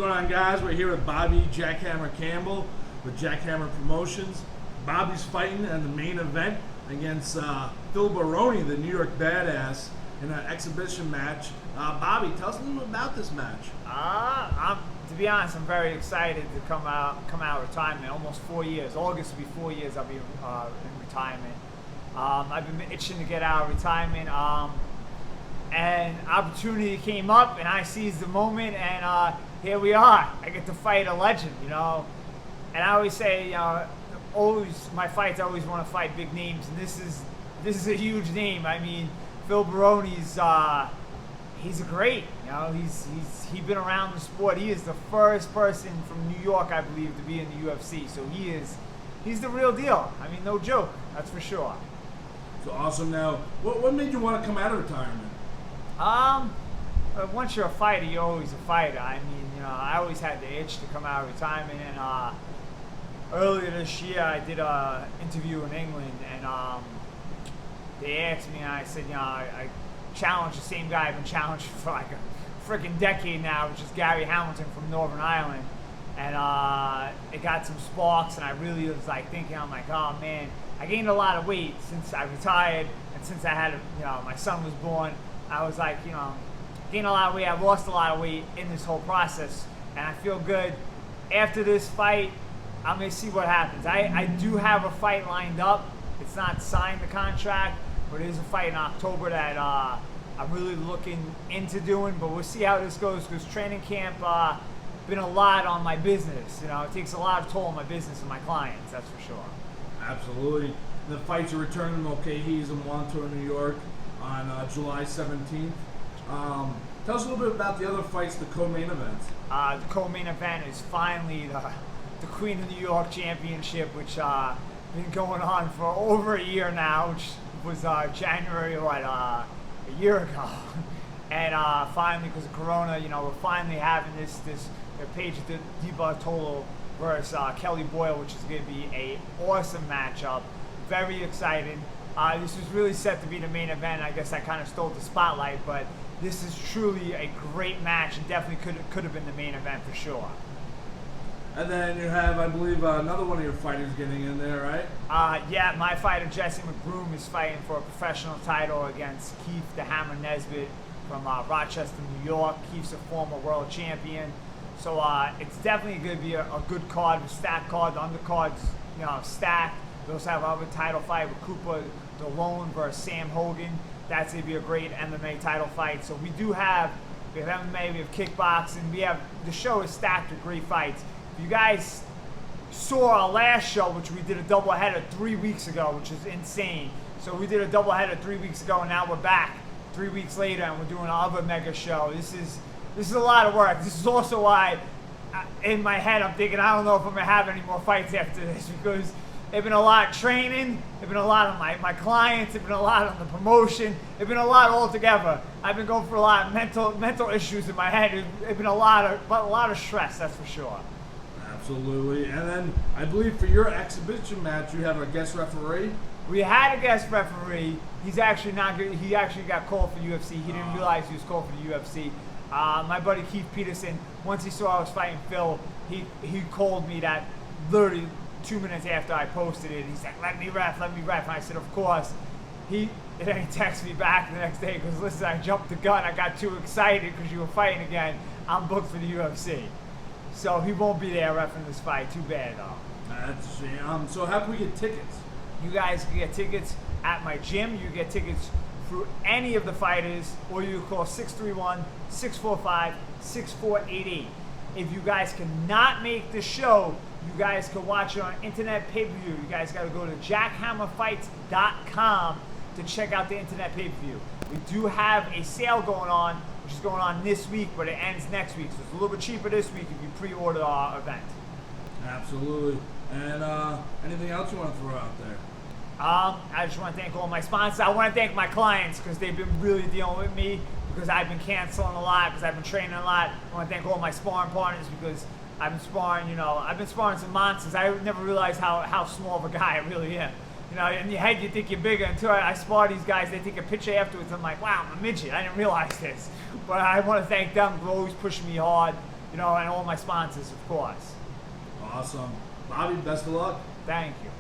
going on, guys? We're here with Bobby Jackhammer Campbell with Jackhammer Promotions. Bobby's fighting in the main event against Phil Baroni, the New York Badass, in an exhibition match. Bobby, tell us a little bit about this match. To be honest, I'm very excited to come out of retirement. Almost 4 years. August will be 4 years I'll be in retirement. I've been itching to get out of retirement. And opportunity came up, and I seized the moment, and here we are. I get to fight a legend, you know. And I always say, always my fights, I always want to fight big names, and this is a huge name. I mean, Phil Baroni's he's a great, you know. He's been around the sport. He is the first person from New York, I believe, to be in the UFC. So he's the real deal. I mean, no joke, that's for sure. So awesome. Now, what made you want to come out of retirement? Once you're a fighter, you're always a fighter. I mean, you know, I always had the itch to come out of retirement, and earlier this year I did an interview in England, and they asked me, and I said, you know, I challenged the same guy I've been challenging for like a freaking decade now, which is Gary Hamilton from Northern Ireland, and it got some sparks, and I really was like thinking, I'm like, oh man, I gained a lot of weight since I retired, and since I had, you know, my son was born. I was like, you know, gained a lot of weight. I lost a lot of weight in this whole process, and I feel good. After this fight, I'm going to see what happens. I do have a fight lined up. It's not signed, the contract, but it is a fight in October that I'm really looking into doing, but we'll see how this goes, because training camp been a lot on my business. You know, it takes a lot of toll on my business and my clients, that's for sure. Absolutely. The fights are returning. Okay, he's in Montour, New York, on July 17th. Tell us a little bit about the other fights, the co-main events. The co-main event is finally the Queen of New York Championship, which been going on for over a year now, which was January, a year ago. And finally, because of Corona, you know, we're finally having this Paige DiBartolo versus Kelly Boyle, which is going to be a awesome matchup. Very excited. This was really set to be the main event. I guess I kind of stole the spotlight, but this is truly a great match, and definitely could have been the main event for sure. And then you have, I believe, another one of your fighters getting in there, right? Yeah, my fighter Jesse McBroom is fighting for a professional title against Keith the Hammer Nesbitt from Rochester, New York. Keith's a former world champion, so it's definitely going to be a good card, a stacked card. The undercard's, you know, stacked. We also have another title fight with Cooper DeLone versus Sam Hogan. That's going to be a great MMA title fight. So we have MMA, we have kickboxing, the show is stacked with great fights. If you guys saw our last show, which we did a doubleheader 3 weeks ago, which is insane. So we did a doubleheader 3 weeks ago, and now we're back 3 weeks later, and we're doing another mega show. This is a lot of work. This is also why, in my head, I'm thinking I don't know if I'm gonna have any more fights after this, because there's been a lot of training, there's been a lot of my clients, there's been a lot on the promotion, there's been a lot altogether. I've been going through a lot of mental issues in my head. It's been a lot of stress, that's for sure. Absolutely. And then I believe for your exhibition match, you have a guest referee. We had a guest referee. He's actually not good. He actually got called for UFC. He didn't realize he was called for the UFC. My buddy Keith Peterson, once he saw I was fighting Phil, he called me that literally 2 minutes after I posted it. He's like, let me ref. And I said, of course. And then he texted me back the next day, because listen, I jumped the gun. I got too excited because you were fighting again. I'm booked for the UFC. So he won't be there refereeing this fight. Too bad, though. That's a shame. So how can we get tickets? You guys can get tickets at my gym. You get tickets through any of the fighters, or you call 631-645-6488. If you guys cannot make the show, you guys can watch it on internet pay-per-view. You guys got to go to jackhammerfights.com to check out the internet pay-per-view. We do have a sale going on, which is going on this week, but it ends next week. So it's a little bit cheaper this week if you pre-order our event. Absolutely. And anything else you want to throw out there? I just want to thank all my sponsors. I want to thank my clients, because they've been really dealing with me, because I've been canceling a lot, because I've been training a lot. I want to thank all my sparring partners, because I've been sparring, you know, I've been sparring some monsters. I never realized how small of a guy I really am. You know, in your head you think you're bigger, until I spar these guys, they take a picture afterwards. I'm like, wow, I'm a midget. I didn't realize this. But I want to thank them for always pushing me hard. and all my sponsors, of course. Awesome. Bobby, best of luck. Thank you.